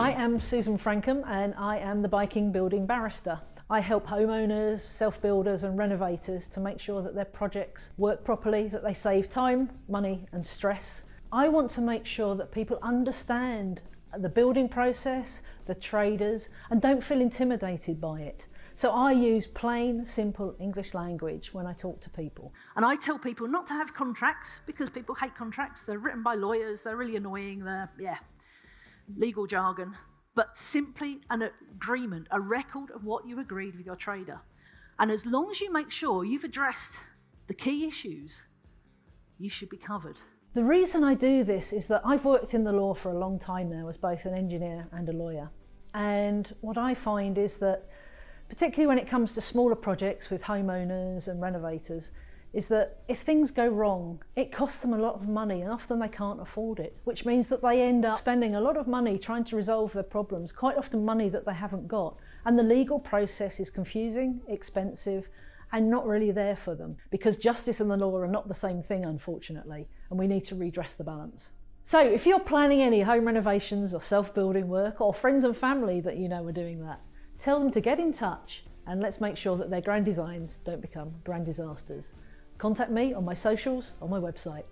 I am Susan Frankham and I am the Biking Building Barrister. I help homeowners, self-builders and renovators to make sure that their projects work properly, that they save time, money and stress. I want to make sure that people understand the building process, the traders, and don't feel intimidated by it. So I use plain, simple English language when I talk to people. And I tell people not to have contracts because people hate contracts. They're written by lawyers, they're really annoying, legal jargon. But simply an agreement, a record of what you agreed with your trader. And as long as you make sure you've addressed the key issues, you should be covered. The reason I do this is that I've worked in the law for a long time now as both an engineer and a lawyer. And what I find is that, particularly when it comes to smaller projects with homeowners and renovators, is that if things go wrong, it costs them a lot of money and often they can't afford it, which means that they end up spending a lot of money trying to resolve their problems, quite often money that they haven't got. And the legal process is confusing, expensive, and not really there for them, because justice and the law are not the same thing, unfortunately, and we need to redress the balance. So if you're planning any home renovations or self-building work, or friends and family that you know are doing that, tell them to get in touch and let's make sure that their grand designs don't become grand disasters. Contact me on my socials, on my website.